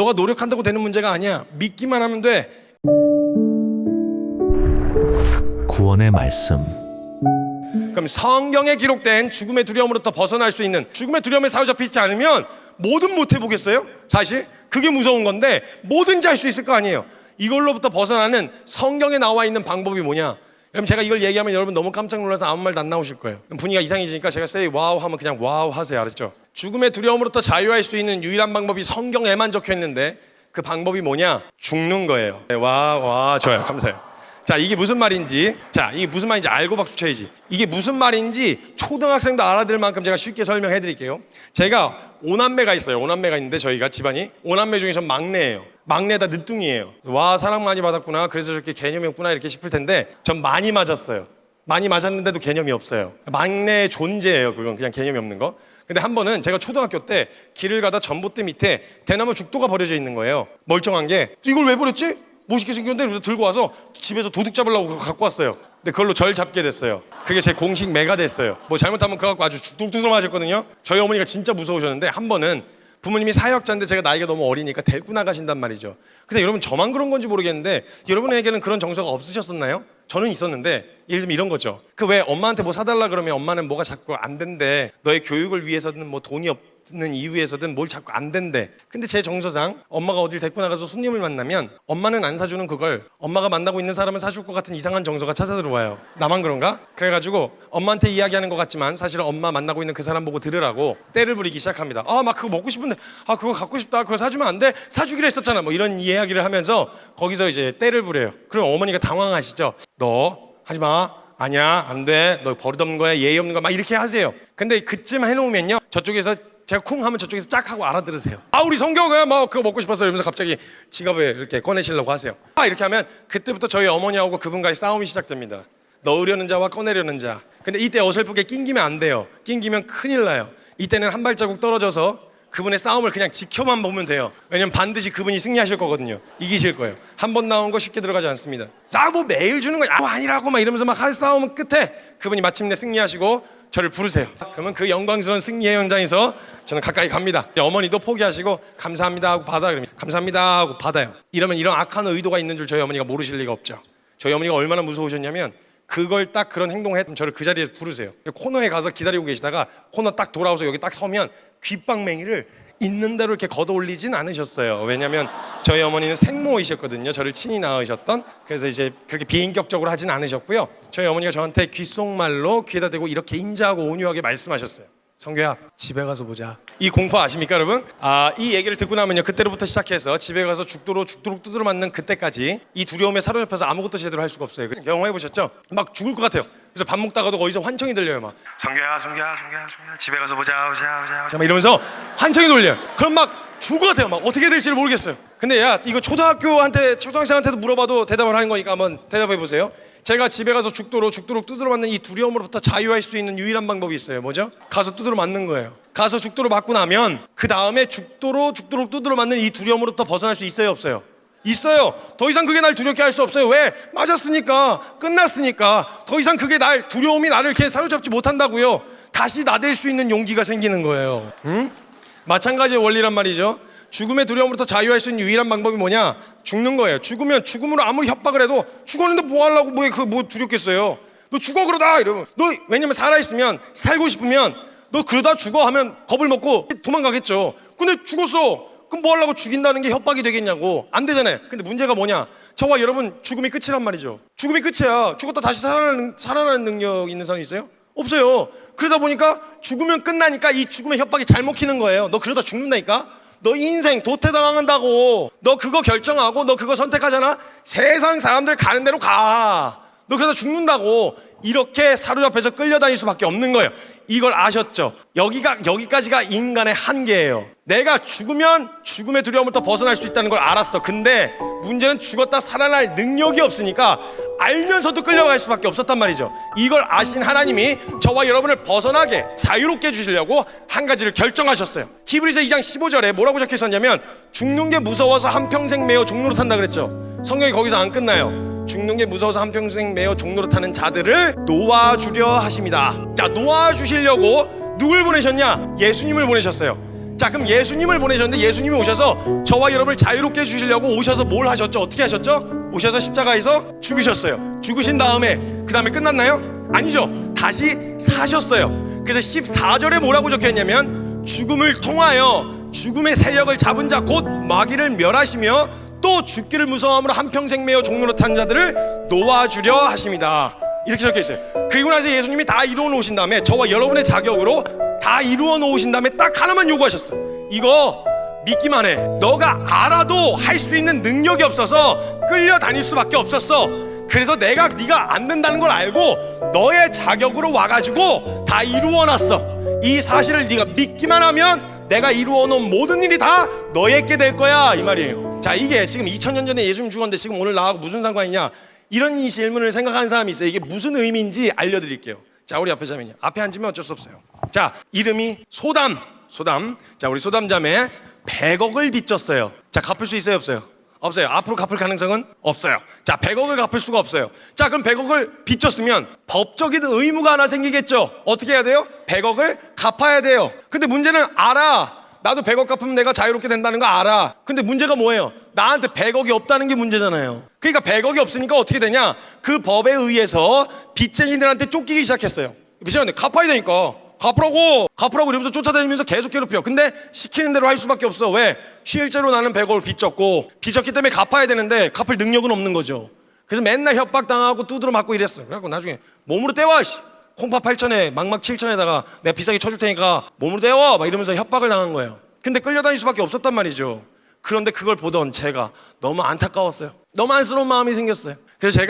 너가 노력한다고 되는 문제가 아니야. 믿기만 하면 돼. 구원의 말씀. 그럼 성경에 기록된 죽음의 두려움으로부터 벗어날 수 있는, 죽음의 두려움에 사로잡혀 있지 않으면 뭐든 못 해보겠어요? 사실 그게 무서운 건데 뭐든지 할 수 있을 거 아니에요. 이걸로부터 벗어나는 성경에 나와 있는 방법이 뭐냐? 그럼 제가 이걸 얘기하면 여러분 너무 깜짝 놀라서 아무 말도 안 나오실 거예요. 분위기가 이상해지니까 제가 say 와우 하면 그냥 와우 하세요. 알았죠? 죽음의 두려움으로부터 자유할 수 있는 유일한 방법이 성경에만 적혀 있는데 그 방법이 뭐냐? 죽는 거예요. 와 좋아요. 감사해요. 자, 이게 무슨 말인지, 알고 박수 쳐야지. 이게 무슨 말인지 초등학생도 알아들 만큼 제가 쉽게 설명해 드릴게요. 제가 5남매가 있어요. 5남매가 있는데 저희가 집안이 5남매 중에서 막내예요. 막내다 늦둥이에요. 와, 사랑 많이 받았구나, 그래서 저렇게 개념이 없구나 이렇게 싶을 텐데 전 많이 맞았어요. 많이 맞았는데도 개념이 없어요. 막내의 존재예요. 그건 그냥 개념이 없는 거. 근데 한 번은 제가 초등학교 때 길을 가다 전봇대 밑에 대나무 죽도가 버려져 있는 거예요. 멀쩡한 게. 이걸 왜 버렸지? 멋있게 생겼는데 그래서 들고 와서 집에서 도둑 잡으려고 그거 갖고 왔어요. 근데 그걸로 절 잡게 됐어요. 그게 제 공식 매가 됐어요. 뭐 잘못하면 그거 갖고 아주 죽도록 두드러 맞았거든요. 저희 어머니가 진짜 무서우셨는데 한 번은 부모님이 사역자인데 제가 나이가 너무 어리니까 데리고 나가신단 말이죠. 근데 여러분 저만 그런 건지 모르겠는데 여러분에게는 그런 정서가 없으셨었나요? 저는 있었는데 예를 들면 이런 거죠. 그 왜 엄마한테 뭐 사달라 그러면 엄마는 뭐가 자꾸 안 된대. 너의 교육을 위해서든 뭐 돈이 없는 이유에서든 뭘 자꾸 안 된대. 근데 제 정서상 엄마가 어딜 데리고 나가서 손님을 만나면 엄마는 안 사주는 그걸 엄마가 만나고 있는 사람은 사줄 것 같은 이상한 정서가 찾아 들어와요. 나만 그런가? 그래가지고 엄마한테 이야기하는 것 같지만 사실은 엄마 만나고 있는 그 사람 보고 들으라고 떼를 부리기 시작합니다. 막 그거 먹고 싶은데 그거 갖고 싶다. 그거 사주면 안 돼? 사주기로 했었잖아. 뭐 이런 이야기를 하면서 거기서 이제 떼를 부려요. 그럼 어머니가 당황하시죠. 너 하지마. 아니야, 안 돼. 너 버릇없는 거야, 예의 없는 거야, 막 이렇게 하세요. 근데 그쯤 해놓으면요, 저쪽에서 제가 쿵 하면 저쪽에서 짝 하고 알아들으세요. 우리 성경아 뭐 그거 먹고 싶었어요 이러면서 갑자기 지갑을 이렇게 꺼내시려고 하세요. 이렇게 하면 그때부터 저희 어머니하고 그분과의 싸움이 시작됩니다. 넣으려는 자와 꺼내려는 자. 근데 이때 어설프게 낑기면 안 돼요. 낑기면 큰일 나요. 이때는 한 발자국 떨어져서 그분의 싸움을 그냥 지켜만 보면 돼요. 왜냐면 반드시 그분이 승리하실 거거든요. 이기실 거예요. 한 번 나온 거 쉽게 들어가지 않습니다. 뭐 매일 주는 거 아니라고 막 이러면서 막 싸우면 끝에 그분이 마침내 승리하시고 저를 부르세요. 그러면 그 영광스러운 승리의 현장에서 저는 가까이 갑니다. 어머니도 포기하시고 감사합니다 하고 받아. 그러면 감사합니다 하고 받아요. 이러면 이런 악한 의도가 있는 줄 저희 어머니가 모르실 리가 없죠. 저희 어머니가 얼마나 무서우셨냐면 그걸 딱 그런 행동을 했으면 저를 그 자리에서 부르세요. 코너에 가서 기다리고 계시다가 코너 딱 돌아와서 여기 딱 서면 귓방맹이를 있는 대로 이렇게 걷어 올리진 않으셨어요. 왜냐면 저희 어머니는 생모이셨거든요. 저를 친히 낳으셨던. 그래서 이제 그렇게 비인격적으로 하진 않으셨고요. 저희 어머니가 저한테 귓속말로 귀에다 대고 이렇게 인자하고 온유하게 말씀하셨어요. 성규야, 집에 가서 보자. 이 공포 아십니까 여러분? 이 얘기를 듣고 나면요, 그때로부터 시작해서 집에 가서 죽도록 두드러 맞는 그때까지 이 두려움에 사로잡혀서 아무것도 제대로 할 수가 없어요. 경험해 보셨죠? 막 죽을 것 같아요. 그래서 밥 먹다가도 어디서 환청이 들려요. 막 성규야 집에 가서 보자 막 이러면서 환청이 들려요. 그럼 막 죽을 것 같아요. 막 어떻게 될지를 모르겠어요. 근데 야, 이거 초등학생한테도 물어봐도 대답을 하는 거니까 한번 대답해 보세요. 제가 집에 가서 죽도록 두드러 맞는 이 두려움으로부터 자유할 수 있는 유일한 방법이 있어요. 뭐죠? 가서 두드러 맞는 거예요. 가서 죽도록 맞고 나면 그 다음에 죽도록 두드러 맞는 이 두려움으로부터 벗어날 수 있어요, 없어요? 있어요. 더 이상 그게 날 두렵게 할 수 없어요. 왜? 맞았으니까, 끝났으니까. 더 이상 그게 두려움이 나를 이렇게 사로잡지 못한다고요. 다시 나댈 수 있는 용기가 생기는 거예요. 마찬가지의 원리란 말이죠. 죽음의 두려움으로부터 자유할 수 있는 유일한 방법이 뭐냐? 죽는 거예요. 죽으면 죽음으로 아무리 협박을 해도 죽었는데 뭐 하려고 뭐 두렵겠어요. 너 죽어 그러다 이러면 왜냐면 살아있으면 살고 싶으면 너 그러다 죽어 하면 겁을 먹고 도망가겠죠. 근데 죽었어. 그럼 뭐 하려고 죽인다는 게 협박이 되겠냐고. 안 되잖아요. 근데 문제가 뭐냐? 저와 여러분 죽음이 끝이란 말이죠. 죽음이 끝이야. 죽었다 다시 살아나는 능력 있는 사람이 있어요? 없어요. 그러다 보니까 죽으면 끝나니까 이 죽음의 협박이 잘 먹히는 거예요. 너 그러다 죽는다니까? 너 인생 도태당한다고. 너 그거 결정하고 너 그거 선택하잖아? 세상 사람들 가는 대로 가. 너 그러다 죽는다고. 이렇게 사로잡혀서 끌려다닐 수밖에 없는 거예요. 이걸 아셨죠? 여기까지가 인간의 한계예요. 내가 죽으면 죽음의 두려움부터 벗어날 수 있다는 걸 알았어. 근데 문제는 죽었다 살아날 능력이 없으니까 알면서도 끌려갈 수밖에 없었단 말이죠. 이걸 아신 하나님이 저와 여러분을 벗어나게 자유롭게 해주시려고 한 가지를 결정하셨어요. 히브리서 2장 15절에 뭐라고 적혀 있었냐면 죽는 게 무서워서 한평생 매어 종로로 탄다 그랬죠. 성경이 거기서 안 끝나요. 죽는 게 무서워서 한평생 매어 종로로 타는 자들을 놓아주려 하십니다. 자, 놓아주시려고 누굴 보내셨냐? 예수님을 보내셨어요. 자, 그럼 예수님을 보내셨는데 예수님이 오셔서 저와 여러분을 자유롭게 해주시려고 오셔서 뭘 하셨죠? 어떻게 하셨죠? 오셔서 십자가에서 죽으셨어요. 죽으신 다음에 그 다음에 끝났나요? 아니죠. 다시 사셨어요. 그래서 14절에 뭐라고 적혀있냐면 죽음을 통하여 죽음의 세력을 잡은 자 곧 마귀를 멸하시며 또 죽기를 무서워함으로 한평생 매어 종로로 탄 자들을 놓아주려 하십니다. 이렇게 적혀있어요. 그리고 나서 예수님이 다 이루어 놓으신 다음에 저와 여러분의 자격으로 다 이루어 놓으신 다음에 딱 하나만 요구하셨어. 이거 믿기만 해. 너가 알아도 할 수 있는 능력이 없어서 끌려다닐 수밖에 없었어. 그래서 네가 안 된다는 걸 알고 너의 자격으로 와가지고 다 이루어놨어. 이 사실을 네가 믿기만 하면 내가 이루어놓은 모든 일이 다 너에게 될 거야, 이 말이에요. 자, 이게 지금 2000년 전에 예수님 죽었는데 지금 오늘 나하고 무슨 상관이냐, 이런 이 질문을 생각하는 사람이 있어요. 이게 무슨 의미인지 알려드릴게요. 자, 우리 앞에 자매님, 앞에 앉으면 어쩔 수 없어요. 자, 이름이 소담. 자, 우리 소담자매 100억을 빚졌어요. 자, 갚을 수 있어요, 없어요? 없어요. 앞으로 갚을 가능성은 없어요. 자, 100억을 갚을 수가 없어요. 자, 그럼 100억을 빚졌으면 법적인 의무가 하나 생기겠죠. 어떻게 해야 돼요? 100억을 갚아야 돼요. 근데 문제는 알아. 나도 100억 갚으면 내가 자유롭게 된다는 거 알아. 근데 문제가 뭐예요? 나한테 100억이 없다는 게 문제잖아요. 그러니까 100억이 없으니까 어떻게 되냐? 그 법에 의해서 빚쟁이들한테 쫓기기 시작했어요. 빚쟁이한테 갚아야 되니까 갚으라고 이러면서 쫓아다니면서 계속 괴롭혀. 근데 시키는 대로 할 수밖에 없어. 왜? 실제로 나는 100억을 빚졌기 때문에 갚아야 되는데 갚을 능력은 없는 거죠. 그래서 맨날 협박당하고 두드러 맞고 이랬어요. 그래갖고 나중에 몸으로 때워, 콩팥 8천에 망막 7천에다가 내가 비싸게 쳐줄 테니까 몸으로 때워, 막 이러면서 협박을 당한 거예요. 근데 끌려다닐 수밖에 없었단 말이죠. 그런데 그걸 보던 제가 너무 안타까웠어요. 너무 안쓰러운 마음이 생겼어요. 그래서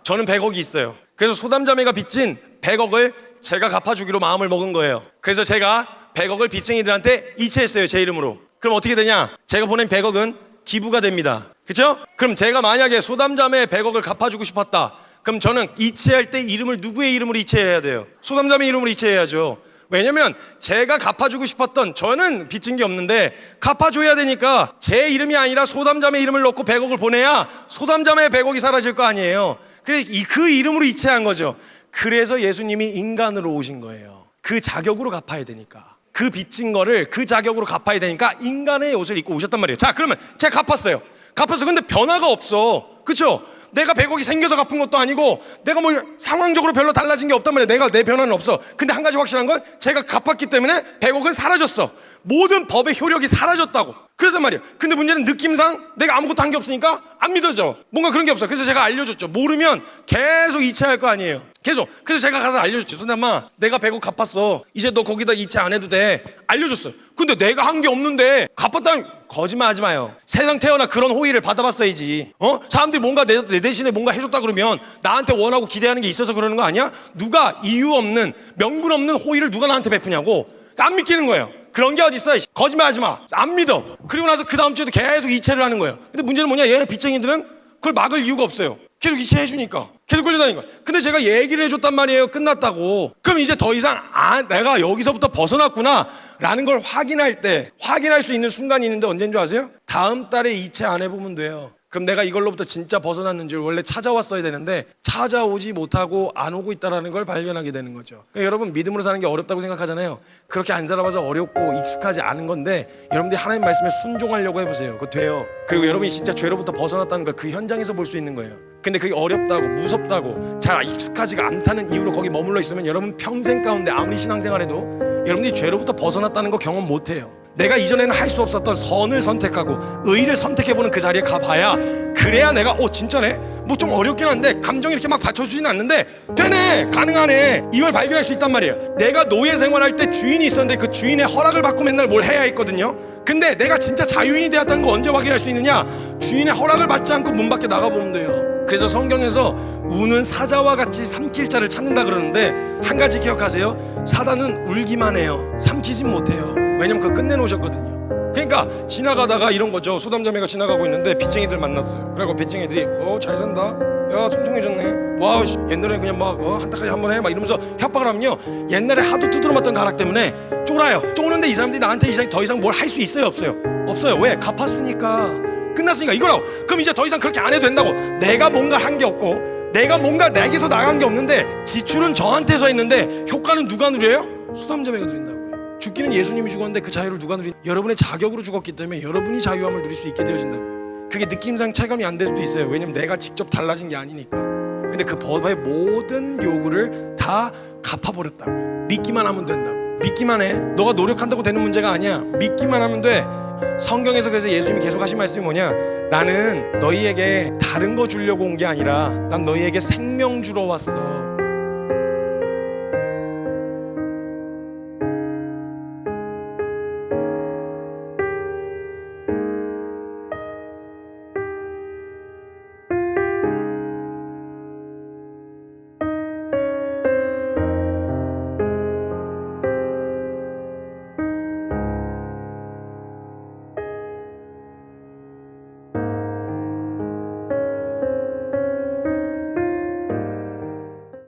저는 100억이 있어요. 그래서 소담자매가 빚진 100억을 제가 갚아주기로 마음을 먹은 거예요. 그래서 제가 100억을 빚쟁이들한테 이체했어요, 제 이름으로. 그럼 어떻게 되냐? 제가 보낸 100억은 기부가 됩니다. 그렇죠? 그럼 제가 만약에 소담자매 100억을 갚아주고 싶었다, 그럼 저는 이체할 때 이름을 누구의 이름으로 이체해야 돼요? 소담자매 이름으로 이체해야죠. 왜냐면 제가 갚아주고 싶었던, 저는 빚진 게 없는데 갚아줘야 되니까 제 이름이 아니라 소담자매 이름을 넣고 100억을 보내야 소담자매 100억이 사라질 거 아니에요. 그 이름으로 이체한 거죠. 그래서 예수님이 인간으로 오신 거예요. 그 자격으로 갚아야 되니까. 그 빚진 거를 그 자격으로 갚아야 되니까 인간의 옷을 입고 오셨단 말이에요. 자, 그러면 제가 갚았어요. 근데 변화가 없어. 그렇죠? 내가 100억이 생겨서 갚은 것도 아니고 내가 뭐 상황적으로 별로 달라진 게 없단 말이에요. 내 변화는 없어. 근데 한 가지 확실한 건 제가 갚았기 때문에 100억은 사라졌어. 모든 법의 효력이 사라졌다고. 그랬단 말이에요. 근데 문제는 느낌상 내가 아무것도 한 게 없으니까 안 믿어져. 뭔가 그런 게 없어. 그래서 제가 알려줬죠. 모르면 계속 이체할 거 아니에요. 계속. 그래서 제가 가서 알려줬죠. 손담아, 내가 100억 갚았어. 이제 너 거기다 이체 안 해도 돼. 알려줬어요. 근데 내가 한 게 없는데 갚았다니, 거짓말 하지 마요. 세상 태어나 그런 호의를 받아봤어야지. 사람들이 뭔가 내 대신에 뭔가 해줬다 그러면 나한테 원하고 기대하는 게 있어서 그러는 거 아니야? 누가 이유 없는, 명분 없는 호의를 누가 나한테 베푸냐고. 안 믿기는 거예요. 그런 게 어딨어. 거짓말 하지 마. 안 믿어. 그리고 나서 그 다음 주에도 계속 이체를 하는 거예요. 근데 문제는 뭐냐? 얘 빚쟁이들은 그걸 막을 이유가 없어요. 계속 이체해주니까 계속 끌려다니는 거야. 근데 제가 얘기를 해줬단 말이에요. 끝났다고. 그럼 이제 더 이상 내가 여기서부터 벗어났구나 라는 걸 확인할 수 있는 순간이 있는데 언제인 줄 아세요? 다음 달에 이체 안 해보면 돼요. 그럼 내가 이걸로부터 진짜 벗어났는지 원래 찾아왔어야 되는데 찾아오지 못하고 안 오고 있다는 걸 발견하게 되는 거죠. 그러니까 여러분, 믿음으로 사는 게 어렵다고 생각하잖아요. 그렇게 안 살아봐서 어렵고 익숙하지 않은 건데 여러분들이 하나님 말씀에 순종하려고 해보세요. 그거 돼요. 그리고 여러분이 진짜 죄로부터 벗어났다는 걸 그 현장에서 볼 수 있는 거예요. 근데 그게 어렵다고, 무섭다고, 잘 익숙하지가 않다는 이유로 거기 머물러 있으면 여러분 평생 가운데 아무리 신앙생활해도 여러분들이 죄로부터 벗어났다는 거 경험 못해요. 내가 이전에는 할 수 없었던 선을 선택하고 의를 선택해보는 그 자리에 가봐야, 그래야 내가 진짜네? 뭐 좀 어렵긴 한데 감정이 이렇게 막 받쳐주진 않는데 되네, 가능하네, 이걸 발견할 수 있단 말이에요. 내가 노예 생활할 때 주인이 있었는데 그 주인의 허락을 받고 맨날 뭘 해야 했거든요. 근데 내가 진짜 자유인이 되었다는 거 언제 확인할 수 있느냐? 주인의 허락을 받지 않고 문 밖에 나가보면 돼요. 그래서 성경에서 우는 사자와 같이 삼킬 자를 찾는다 그러는데 한 가지 기억하세요. 사단은 울기만 해요. 삼키진 못해요. 왜냐면 그거 끝내놓으셨거든요. 그러니까 지나가다가 이런 거죠. 소담자매가 지나가고 있는데 빚쟁이들 만났어요. 그리고 빚쟁이들이 잘 산다, 야 통통해졌네, 와 옛날에 그냥 막 한타까지 한번 해 막 이러면서 협박을 하면요, 옛날에 하도 두드러 맞던 가락 때문에 쫄아요. 쪼는데 이 사람들이 나한테 더 이상 뭘 할 수 있어요, 없어요? 없어요. 왜? 갚았으니까, 끝났으니까 이거라고. 그럼 이제 더 이상 그렇게 안 해도 된다고. 내가 뭔가 한 게 없고 내가 뭔가 내게서 나간 게 없는데 지출은 저한테서 했는데 효과는 누가 누려요? 소담자매가 누린다고요. 죽기는 예수님이 죽었는데 그 자유를 누가 누리? 여러분의 자격으로 죽었기 때문에 여러분이 자유함을 누릴 수 있게 되어진다고요. 그게 느낌상 체감이 안 될 수도 있어요. 왜냐면 내가 직접 달라진 게 아니니까. 근데 그 법의 모든 요구를 다 갚아버렸다고. 믿기만 하면 된다고. 믿기만 해. 너가 노력한다고 되는 문제가 아니야. 믿기만 하면 돼. 성경에서 그래서 예수님이 계속 하신 말씀이 뭐냐? 나는 너희에게 다른 거 주려고 온 게 아니라 난 너희에게 생명 주러 왔어.